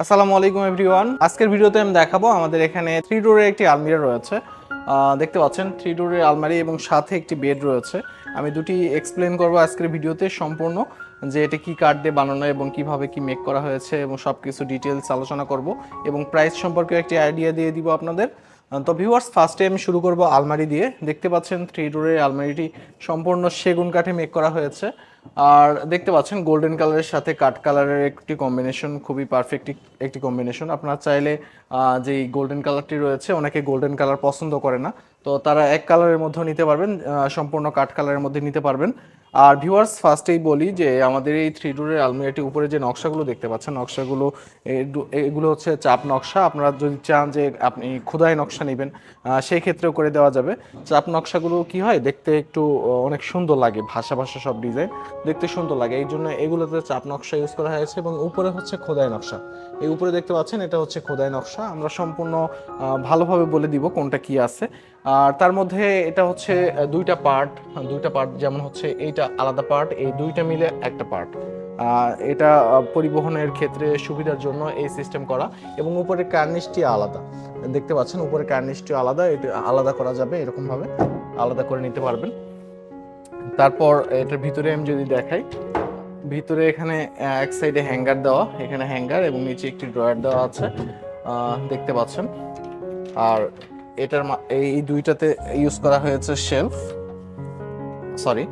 আসসালামু আলাইকুম এভরিওয়ান। আজকের ভিডিওতে আমি দেখাবো আমাদের এখানে 3 ডোরের একটি আলমিরা রয়েছে। দেখতে পাচ্ছেন 3 ডোরের আলমারি এবং সাথে একটি বেড রয়েছে। আমি দুটি এক্সপ্লেন করব আজকের ভিডিওতে সম্পূর্ণ, যে এটা কি কাঠ দিয়ে বানানো এবং কিভাবে কি মেক করা হয়েছে এবং সব কিছু ডিটেলস আলোচনা করব এবং প্রাইস সম্পর্কে একটি আইডিয়া দিয়ে দিব আপনাদের। তো ভিউয়ার্স, ফার্স্টে আমি শুরু করব আলমারি দিয়ে। দেখতে পাচ্ছেন 3 ডোরের আলমারিটি সম্পূর্ণ সেগুন কাঠে মেক করা হয়েছে। আর দেখতে পাচ্ছেন গোল্ডেন কালারের সাথে কাঠ কালারের একটি কম্বিনেশন, খুবই পারফেক্ট একটি কম্বিনেশন। আপনারা চাইলে যেই গোল্ডেন কালারটি রয়েছে, অনেকে গোল্ডেন কালার পছন্দ করে না, তো তারা এক কালারের মধ্যেও নিতে পারবেন, সম্পূর্ণ কাঠ কালারের মধ্যে নিতে পারবেন। আর ভিউয়ার্স, ফার্স্টেই বলি যে আমাদের এই 3 ডোরের আলমিরাটির উপরে যে নকশাগুলো দেখতে পাচ্ছেন, নকশাগুলো এগুলো হচ্ছে চাপ নকশা। আপনারা যদি চান যে আপনি খোদাই নকশা নেবেন, সেই ক্ষেত্রেও করে দেওয়া যাবে। চাপ নকশাগুলো কি হয়, দেখতে একটু অনেক সুন্দর লাগে, ভাষা ভাষা সব ডিজাইন দেখতে সুন্দর লাগে, এই জন্য এগুলোতে চাপ নকশা ইউজ করা হয়েছে। এবং উপরে হচ্ছে খোদাই নকশা, এই উপরে দেখতে পাচ্ছেন এটা হচ্ছে খোদাই নকশা। আমরা সম্পূর্ণ ভালোভাবে বলে দিব কোনটা কি আছে। আর তার মধ্যে এটা হচ্ছে দুইটা পার্ট, যেমন হচ্ছে এইটা আলাদা পার্ট, এই দুইটা মিলে একটা পার্ট। এটা পরিবহনের ক্ষেত্রে সুবিধার জন্য এই সিস্টেম করা। এবং উপরে কার্নিশটি আলাদা, দেখতে পাচ্ছেন উপরে কার্নিশটি আলাদা, এটা আলাদা করা যাবে, এরকম ভাবে আলাদা করে নিতে পারবেন। তারপর এটার ভিতরে আমি যদি দেখাই, ভিতরে এখানে এক সাইডে হ্যাঙ্গার দেওয়া, এখানে হ্যাঙ্গার এবং নিচে একটি ড্রয়ার দেওয়া আছে, দেখতে পাচ্ছেন। আর এটার এই দুইটাতে ইউজ করা হয়েছে শেলফ, সরি,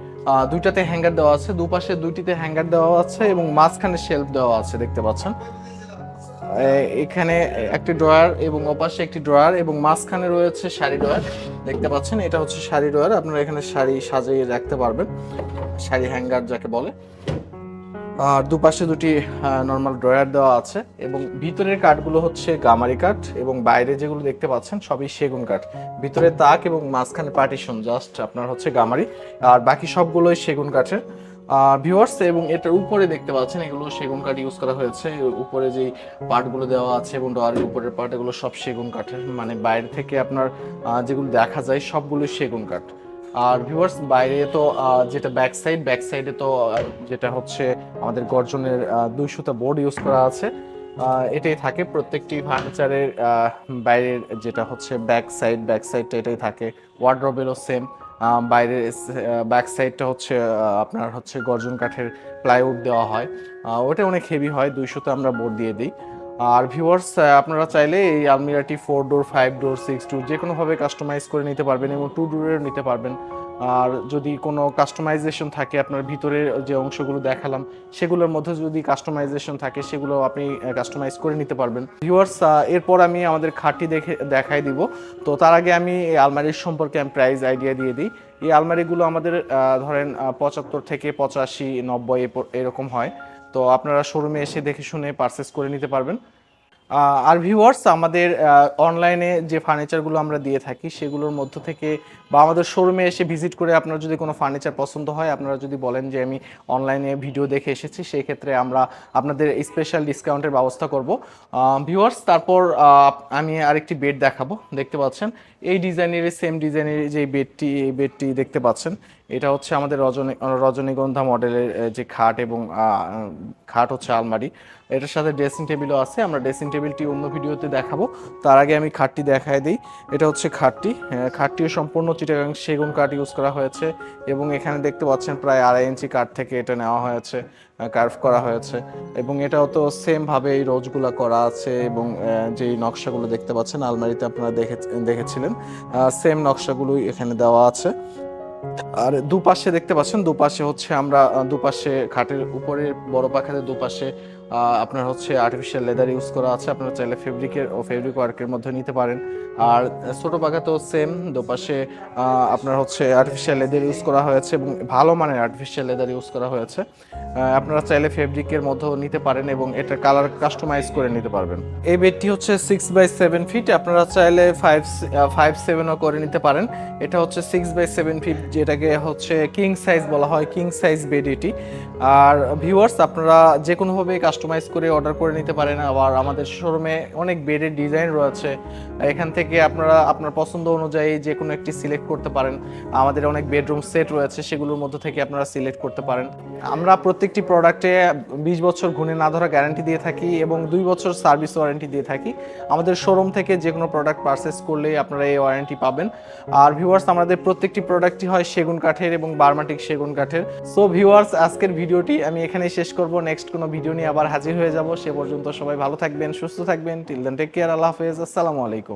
দুইটাতে হ্যাঙ্গার দেওয়া আছে, দুপাশে দুইটিতে হ্যাঙ্গার দেওয়া আছে এবং মাঝখানে শেলফ দেওয়া আছে, দেখতে পাচ্ছেন। এখানে একটি ড্রয়ার এবং ওপাশে একটি ড্রয়ার এবং মাঝখানে রয়েছে শাড়ি ড্রয়ার, দেখতে পাচ্ছেন। এটা হচ্ছে শাড়ি ড্রয়ার, আপনারা এখানে শাড়ি সাজিয়ে রাখতে পারবেন, শাড়ি হ্যাঙ্গার যাকে বলে। আর দুপাশে দুটি নর্মাল ড্রয়ার দেওয়া আছে এবং ভিতরের কাঠগুলো হচ্ছে গামারি কাঠ এবং বাইরে যেগুলো দেখতে পাচ্ছেন সবই সেগুন কাঠ। ভিতরে তাক এবং মাঝখানে পার্টিশন জাস্ট আপনার হচ্ছে গামারি, আর বাকি সবগুলোই সেগুন কাঠের। ভিউয়ার্স, এবং এটার উপরে দেখতে পাচ্ছেন এগুলো সেগুন কাঠ ইউজ করা হয়েছে। উপরে যেই পার্টগুলো দেওয়া আছে এবং ড্রয়ারের উপরের পার্ট, এগুলো সব সেগুন কাঠের, মানে বাইরে থেকে আপনার যেগুলো দেখা যায় সবগুলোই সেগুন কাঠ। আর ভিউয়ার্স, বাইরে তো যেটা ব্যাক সাইডে তো যেটা হচ্ছে আমাদের গর্জনের 200টা বোর্ড ইউজ করা আছে। এটাই থাকে প্রত্যেকটি ফার্নিচারের বাইরের, যেটা হচ্ছে ব্যাক সাইডটা এটাই থাকে। ওয়ার্ড্রোবেরও সেম, বাইরের ব্যাক সাইডটা হচ্ছে আপনার হচ্ছে গর্জন কাঠের প্লাইউড দেওয়া হয়, ওটা অনেক হেভি হয়, 200তে আমরা বোর্ড দিয়ে দিই। আর ভিউয়ার্স, আপনারা চাইলে এই আলমিরাটি 4 ডোর, 5 ডোর, 6 ডোর যে কোনোভাবে কাস্টমাইজ করে নিতে পারবেন এবং 2 ডোরের নিতে পারবেন। আর যদি কোনো কাস্টমাইজেশন থাকে, আপনার ভিতরের যে অংশগুলো দেখালাম সেগুলোর মধ্যে যদি কাস্টমাইজেশন থাকে, সেগুলো আপনি কাস্টমাইজ করে নিতে পারবেন। ভিউয়ার্স, এরপর আমি আমাদের খাটটি দেখাই দিব। তো তার আগে আমি এই আলমারির সম্পর্কে আমি প্রাইস আইডিয়া দিয়ে দিই। এই আলমারিগুলো আমাদের ধরেন 75 থেকে 85, 90 এরকম হয়। তো আপনারা শোরুমে এসে দেখে শুনে পারচেস করে নিতে পারবেন। আর ভিউয়ার্স, আমাদের অনলাইনে যে ফার্নিচারগুলো আমরা দিয়ে থাকি সেগুলোর মধ্য থেকে বা আমাদের শোরুমে এসে ভিজিট করে আপনার যদি কোনো ফার্নিচার পছন্দ হয়, আপনারা যদি বলেন যে আমি অনলাইনে ভিডিও দেখে এসেছি, সেই ক্ষেত্রে আমরা আপনাদের স্পেশাল ডিসকাউন্টের ব্যবস্থা করব। ভিউয়ার্স, তারপর আমি আরেকটি বেড দেখাবো। দেখতে পাচ্ছেন এই ডিজাইনের, সেম ডিজাইনের যে এই বেডটি দেখতে পাচ্ছেন, এটা হচ্ছে আমাদের রজনীগন্ধা মডেলের যে খাট এবং খাট হচ্ছে আলমারি, এটার সাথে ড্রেসিং টেবিলও আছে। আমরা ড্রেসিং টেবিলটি অন্য ভিডিওতে দেখাবো, তার আগে আমি খাটটি দেখায় দিই। এটা হচ্ছে খাটটিও সম্পূর্ণ চিটাগাং সেগুন কাঠ ইউজ করা হয়েছে এবং এখানে দেখতে পাচ্ছেন প্রায় 2.5 ইঞ্চি কাঠ থেকে এটা নেওয়া হয়েছে, কার্ভ করা হয়েছে। এবং এটাও তো সেম ভাবে এই রোজগুলা করা আছে এবং যেই নকশাগুলো দেখতে পাচ্ছেন আলমারিতে আপনারা দেখেছিলেন, সেম নকশাগুলোই এখানে দেওয়া আছে। আর দুপাশে দেখতে পাচ্ছেন, দুপাশে হচ্ছে আমরা দুপাশে খাটের উপরে বড় পাখাতে দুপাশে আপনার হচ্ছে আর্টিফিশিয়াল লেদার ইউজ করা আছে। আপনারা চাইলে ফেব্রিক ওয়ার্কের মধ্যে নিতে পারেন। আর ছোট পাখাতেও সেম, দুপাশে আপনার হচ্ছে আর্টিফিশিয়াল লেদার ইউজ করা হয়েছে এবং ভালো মানের আর্টিফিশিয়াল লেদার ইউজ করা হয়েছে। আপনারা চাইলে ফেব্রিকের মধ্যেও নিতে পারেন এবং এটা কালার কাস্টমাইজ করে নিতে পারবেন। এই বেডটি হচ্ছে 6x7 ফিট, আপনারা চাইলে 5.7ও করে নিতে পারেন। এটা হচ্ছে 6x7 ফিট, যেটাকে হচ্ছে কিং সাইজ বলা হয়, কিং সাইজ বেড এটি। আর ভিউয়ার্স, আপনারা যে কোনোভাবে কাস্টমাইজ করে অর্ডার করে নিতে পারেন। আবার আমাদের শোরুমে অনেক বেডের ডিজাইন রয়েছে, এখান থেকে আপনারা আপনার পছন্দ অনুযায়ী যে কোনো একটি সিলেক্ট করতে পারেন। আমাদের অনেক বেডরুম সেট রয়েছে, সেগুলোর মধ্যে থেকে আপনারা সিলেক্ট করতে পারেন। আমরা প্রত্যেকটি প্রোডাক্টে 20 বছর ঘুণে না ধরা গ্যারান্টি দিয়ে থাকি এবং 2 বছর সার্ভিস ওয়ারেন্টি দিয়ে থাকি। আমাদের শোরুম থেকে যে কোনো প্রোডাক্ট পারচেস করলেই আপনারা এই ওয়ারেন্টি পাবেন। আর ভিউয়ার্স, আমাদের প্রত্যেকটি প্রোডাক্টই হয় সেগুন কাঠের এবং বার্মাটিক সেগুন কাঠের। সো ভিউয়ার্স, আজকের ভিডিওটি আমি এখানেই শেষ করব। নেক্সট কোনো ভিডিও নিয়ে আবার হাজির হয়ে যাব। সে পর্যন্ত সবাই ভালো থাকবেন, সুস্থ থাকবেন। টিল দেন টেক কেয়ার, আল্লাহ হাফেজ, আসসালামু আলাইকুম।